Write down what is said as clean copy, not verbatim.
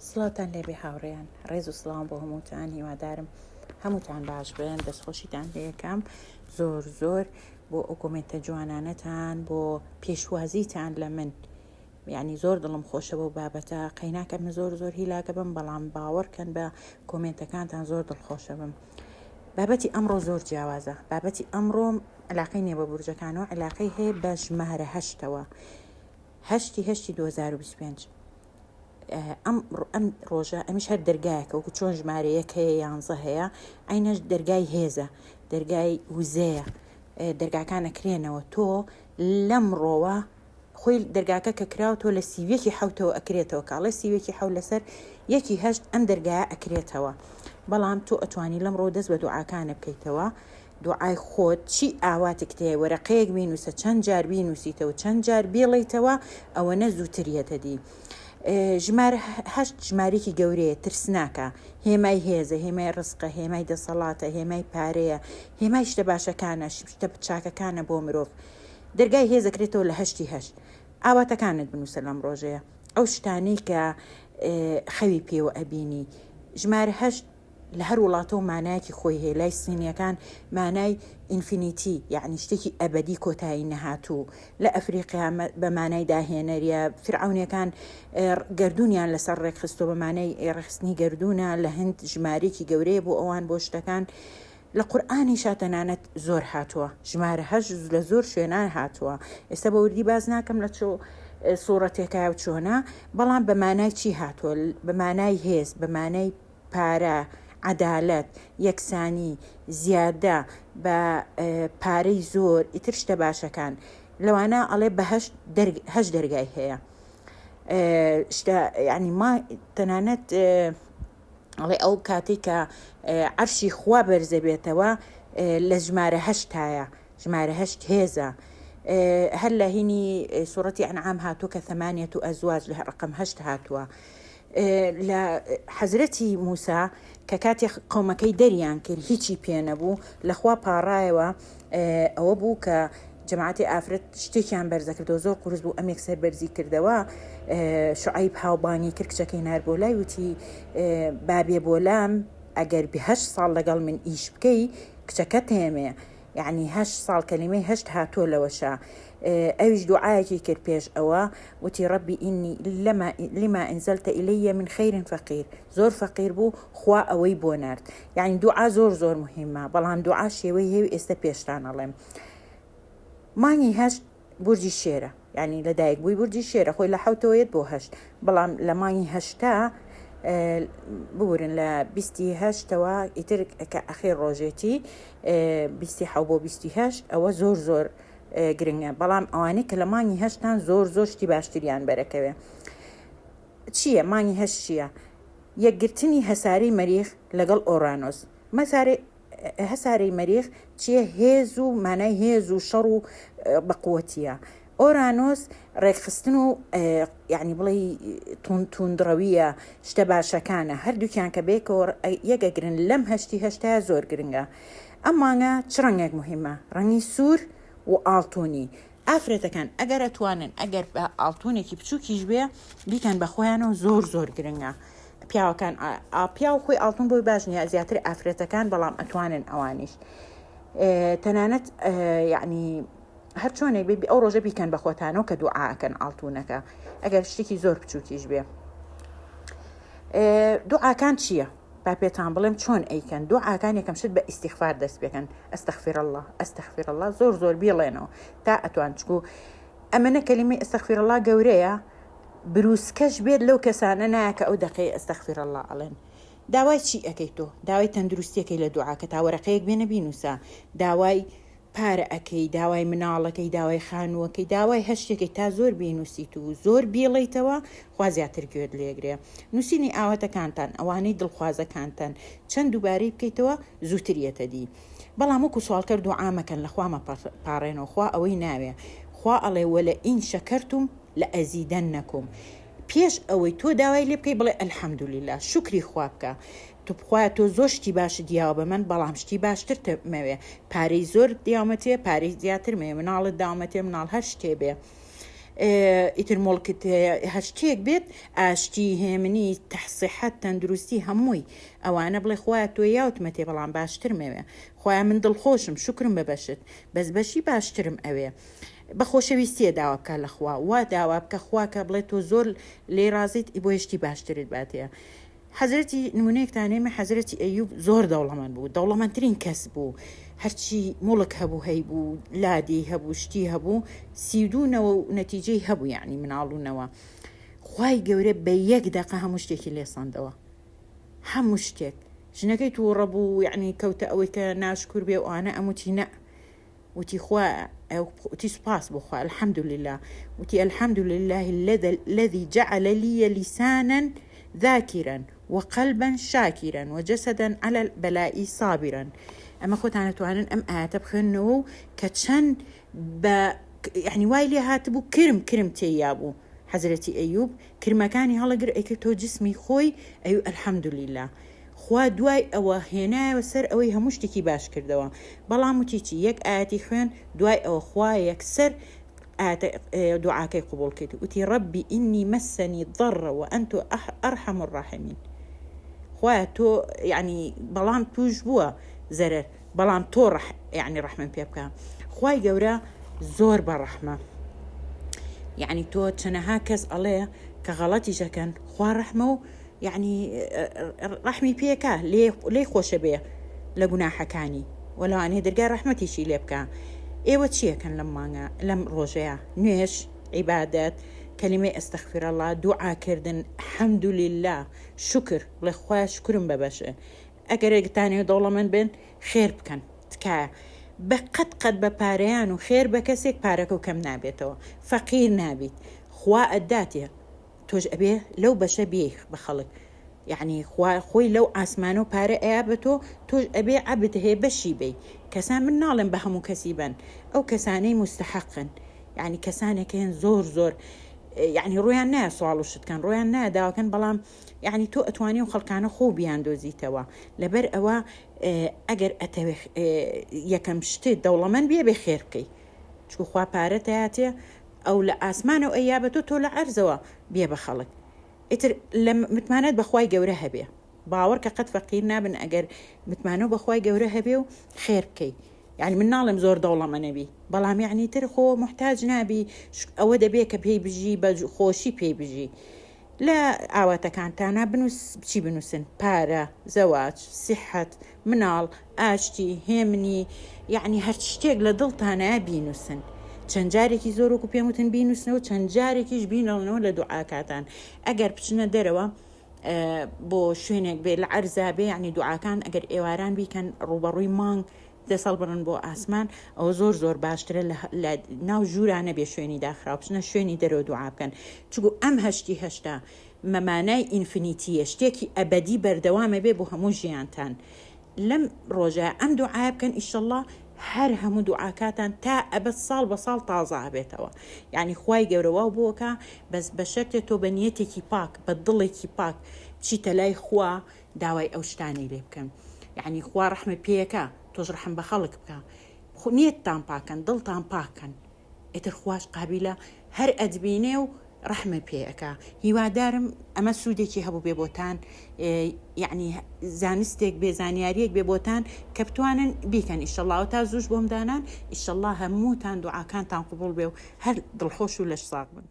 سڵاتان لێبێ هاوڕێیان ڕێز و سڵام بۆ هەمووتان هیوادارم هەمووتان باش بن دەستخۆشیتان لێ یەکەم زۆر بۆ ئەو کۆمنتە جوانانەتان بۆ پێشوازیتان لە من یعنی زۆر دڵم خۆشە بۆ بابەتە قەیناکە من زۆر هیلاکە بم بەڵام باوەڕکەن بە کۆمنتەکانتان زۆر دڵخۆشە بم. بابەتی ئەمڕۆ زۆر جیاوازە. بابەتی ئەمڕۆم علاقەی نییە بە بورجەکانەوە، علاقەی هەیە بە ژمارە هەشتەوە، هەشتی 2025. ئەم ڕۆژە ئەمیش هەر دەرگایەکە وەکو چۆن ژمارەیەک هەیە 11 هەیە، ئەینەش دەرگای هێزە، دەرگای وزەیە، دەرگاکانە کرێنەوە. تۆ لەم ڕۆوە خۆی دەرگاکە کە کراوە تۆ لە سیوێکی حوتەوە ئەکرێتەوە، کاڵێ سیوێکی حەوت لەسەر یەکی هەشت ئەم دەرگایە ئەکرێتەوە. بەڵام تۆ ئەتوانی لەم ڕۆ دەست بە دوعاکانە بکەیتەوە. دوعای خۆت چی ئاواتێک تەیە وەرەقەیەک بینووسە، چەند جار بینووسیتەوە، چەند جار بێڵیتەوە، ئەوە نە زووتریەتە دی. ژمارە هەشت ژمارێکی گەورەیە، ترسناکە، هێمای هێزە، هێمای ڕزقە، هێمای دەسەڵاتە، هێمای پارەیە، هێمای شتە باشەکانە، شتە چاکەکانە بۆ مرۆڤ. دەرگای هێزەکرێتەوە لە هەشتی هەشت. ئاواتەکانت بنووسە لەم ڕۆژەیە، ئەو شتانەی کە خەوی پێوە ئەبینی. ژمارە هەشت لە هەر وڵاتەوە مانایەکی خۆی هەیە. لای سینیەکان مانای ئینفینیتی، یعنی شتێکی ئەبدی کۆتایی نەهاتوو. لە ئەفریقیا بە مانای داهێنەریە. فرعونیەکان گردونیان لەسەر ڕێکخستۆ بە مانای ڕێخستنی گردونە. لە هەند ژمارێکی گەورەیە بۆ ئەوان بۆ شتەکان. لە قورئانی شاتەنانەت زۆر هاتووە، ژمارە هەشت لە زۆر شوێنان هاتووە. ئێستا بە وردی باز ناکەم لە چۆ سوورەتێکە و چۆنە، بەڵام بە مانای چی هاتووە؟ بە مانای هێز، بە مانای پارە، عەدالەت، یەکسانی، زیادە، بە پارەی زۆر، ئیتر شتە باشەکان. لەوانە ئەڵێ بە هەشت دەرگای هەیە. شتە یعنی ما تەنانەت ئەڵێ ئەو کاتێک کە عەرشی خوا بەرزە بێتەوە لە ژمارە هەشتایە، ژمارە هەشت هێزە. هەر لە هینی سوورەتی ئەنعام هاتووە کە 8 ئەزواج لە ڕقم هەشت هاتووە. لە حەزرەتی موسا کە کاتێک قەومەکەی دەریان کرد هیچی پێ نەبوو، لەخوا پاڕایەوە، ئەوە بوو کە جەماعەتی ئافرەت شتێکیان بەرزە کردەوە، زۆر قورس بوو، ئەمێک سەر بەرزی کردەوە. شوعەیب هاوبانی کرد، کچەکەی نار بۆ لای وتی بابێ بۆلام ئەگەر بە 8 ساڵ لەگەڵ من ئیش بکەی کچەکە تێمێ. یعنی 8 ساڵ کەلیمەی هەشت هاتووە لەوەشە. ئەویش دوعایەکی کرد پێش ئەوە، وتی ڕەبی ئینی لما ئەنزەلتە ئیلەیە من خەیرن فەقیر. زۆر فەقیر بوو، خوا ئەوەی بۆ نارد. یعنی دوعا زۆر مهمە، بەڵام دوعا شێوەی هەیە ئێستا پێشتان ئەڵێم. مانگی هەشت بورجی شێرە، یعنی لەدایک بووی بورجی شێرە، خۆی لە حوتەوەیەت بۆ هەشت، بەڵام لە مانگی هەشتا بورن لە 28ەوە ئیتر کە ئەخیر ڕۆژێتی 27 بۆ 28 ئەوە زۆر گرنگە. بەڵام ئەوانەی کە لە مانگی هەشتان زۆر شتی باشتریان بەرەکەوێ. چییە مانگی هەشت چییە؟ یەکگرتنی هەسارەی مەریخ لەگەڵ ئۆرانۆس. هەسارەی مەریخ چییە؟ هێز و مانای هێز و شەڕ و بەقووەتیە. ئۆرانۆس ڕێکخستن و یعنی بڵێ توندڕەویە، شتە باشەکانە. هەردووکیان کە بێکەوە یەکەگرن لەم هەشتی هەشتایە زۆر گرنگە. ئەم مانگە چ ڕەنگێک مهمە؟ ڕەنگی سوور و ئاڵتوونی. ئافرەتەکان ئەگەر ئەتوانن ئەگەر بە ئاڵتوونێکی بچووکیش بێ بیکەن بە خۆیانەوە زۆر گرنگە. پیاوەکان پیا و خۆی ئاڵتوون بۆی باش نیە، زیاتر ئافرەتەکان، بەڵام ئەتوانن ئەوانیش. تەنانەت یعنی هەر چۆنێک بێ ئەو ڕۆژە بیکەن بە خۆتانەوە کە دوعاکەن ئاڵتوونەکە ئەگەر شتێکی زۆر بچووکیش بێ. دوعاکان چییە؟ با پێتان بڵێم چۆن ئەیکەن. دوعاکان یەکەم شت بە ئیستیغفار دەست پێکەن. ئەستەغفر الله زۆر بیڵێنەوە تا ئەتوان. چکو ئەمەنە کەلیمەی ئەستەغفر الله گەورەیە، بروسکەش بێت لەو کەسانە نایە کە ئەو دەقەی ئەستەغفر الله ئەڵێن. داوای چی ئەەکەی تۆ؟ داوای تەندروستیەکەی لە دوعاکە تا وەرەقەیەک بێنە بینووسە. داوای پارە ئەەکەی، داوای مناڵەکەی، داوای خانووەکەی، داوای هەشتێکی تا زۆر بینووسیت و زۆر بیڵیتەوە، خوا زیاتر گوێت لێگرێ. نووسینی ئاواتەکانتان، ئەوانەی دڵخوازەکانتان چەند دووبارەی بکەیتەوە زووتریەتە دی. بەڵام وەکو سوالکرد دوعامەکەن لە خوا مەپارێنەوە. خوا ئەوەی ناوێ. خوا ئەڵێ وەلە ئین شەکەرتم لە ئەزیدەنەکم. پێش ئەوەی تۆ داوای لێ بکەی بڵێ ئەلحەمدولیلا، شکری خوا بکە. تو بخوایە تۆ زۆر شتی باش دیاوە بە من، بەڵام شتی باشتر مەوێ. پارەی زۆر دیامەتێ، پارەی زیاتر مەوێ، مناڵت دامەتێ، مناڵ هەر شتێ بێ. ئیتر مۆڵکت هەشتێک بێت ئاشتی هێمنی تەحسیحەت تەندروستی هەمووی ئەوانە بڵێ خۆیان تۆ یاوتمەتێ بەڵام باشترمەوێ خۆیان من دڵخۆشم شکرم بەبەشت بەس بەشی باشترم ئەوێ بە خۆشەویستیە داوا بکە لە خوا وا داوا بکە خواکە بڵێ تۆ زۆر لێ رازیت بۆ هێشتی باشترت باتەیە حەزرەتی نمونەیەکتانێمە حەزرەتی ئەیوب زۆر دەوڵەمەند بوو دەوڵەمەندترین کەس بوو هەرچی مڵک هەبوو هەی بوو لادی هەبوو شتی هەبوو سیدونەوە و نەتیجەی هەبوو یعنی مناڵونەوە خوای گەورە بە یەک دەقە هەموو شتێکی لێساندەوە هەموو شتێک ژنەکەی تووڕە بوو یعنی کەوتە ئەوەی کە ناشکور بێ ئەوانە ئەموتی نە وتی خوا وتی سپاس بخوا الحمد لله وتی الحمد لله الذي جعل لي لسانا ذاكرا وقلبا شاكرا وجسدا على البلاء صابرا اما خوتانه توانن ام آيات بخنو كتشن يعني وايلي هاتبو كرم تيابو حضرتي ايوب كرمكاني هلا قر ايكتو جسمي خوي ايو الحمد لله خوا دوای ئەوە هێنایەوە سەر ئەوەی هەموو شتێکی باش کردەوە بەڵام وتیچی یەک ئاەتی خوێن دوای ئەوە خوا یەکسەر دوعاکەی قبول کرد وتی ڕەبی ئینی مەسەنی ضەڕە وأنت ئەرحەم الراحمین خوا تۆ یعنی بەڵام توش بووە زەرەر بەڵام تۆ یعنی ڕەحمم پێ بکە خوای گەورە زۆر بەڕەحمە یعنی تۆ چەنەها کەس ئەڵێ کە غەڵەتی دەکەن خوا ڕەحمە و يعني رحمي بيكا ليه خوش بيه لقنا حكاني ولا أنا درجة رحمتي شي لبكا إيه وتشي كان لم رجع نيش عبادات كلمة استغفر الله دعاء كردن الحمد لله شكر لخوا شكرم ببشر أجر تاني دولة من بين خير بكن تكا قد بباريان وخير بكسك باركو كم نابيتو فقير نابيت خوا أداتي توج أبيه لو بشبيه بخلق يعني خوي لو عسمانو بارا ايابتو توج أبيه عبده بشي بي كسان من نالم بهمو كسيبا أو كساني مستحقا يعني كساني كان زور يعني رويان نا سوالو شد كان رويان نا داوا كان بلام يعني تو أتواني وخلقانو خوبيان دوزي توا لبر أوا أجر أتوي يكم شتي دولة من بيه بخير بكي شكو خوا بارا تياتي أو لأسمانه أيابته تولى عرزوا بيه بخلق إتر لما متمانات بخواي جورها بيه باورك قد فقيرنا بن أجر متمانو بخواي جورها بيه خير بكي يعني من نعلم زور دولة ما نبي بلام يعني ترخو محتاج نبي أود بيك بهي بجي خوشي بهي بجي لا عواتك كان تانا بنوس بشي بنوسن بارا زواج صحة منال آشتي همني يعني هرتشتيق لدلتانا بينوسن چەند جارێکی زۆرۆک و پێموتن بینوسنەوە چەند جارێکیش بینەڵنەوە لە دوعاکاتان ئەگەر بچنە دەرەوە بۆ شوێنێک بێ لە عەرزا بێ یعنی دوعاکان ئەگەر ئێواران بیکەن ڕوبەڕووی مانگ دەسەڵ بڕن بۆ ئاسمان ئەوە زۆر باشترە لە ناو ژوورانە بێ شوێنی داخرا بچنە شوێنی دەرەوە دوعا بکەن چگو ئەم هەشتا مەمانای ئینفینیتیە شتێکی ئەبەدی بەردەوامە بێ بۆ هەموو ژیانتان لەم ڕۆژە ئەم دوعاە بکەن ئیشەڵڵا هەر هەموو دوعاکاتان تا ئەبەت ساڵ بە ساڵ تازە بێتەوە یعنی خوای گەورەوە بووکە بەس بە شەکلێ تۆ بە نیەتێکی پاک بە دڵێکی پاک بچیتە لای خوا داوای ئەو شتانی لێ بکەن یعنی خوا ڕەحمە پێیەکە تۆش ڕەحم بە خەڵک بکە نیەتتان پاکەن دڵتان پاکەن ئیتر خواش قابلە هەر ئەدبینێ و ڕەحمە پێیەکە هیوادارم ئەمە سوودێکی هەبوو بێ بۆتان یعنی زانستێک بێ زانیاریەک بێ بۆتان کە بتوانن بیکەن ئیشەڵڵا و تا زووش بۆمدانان ئیشەڵڵا هەمووتان دوعاکانتان قبول بێ و هەر دڵخۆش و لەش ساغ بن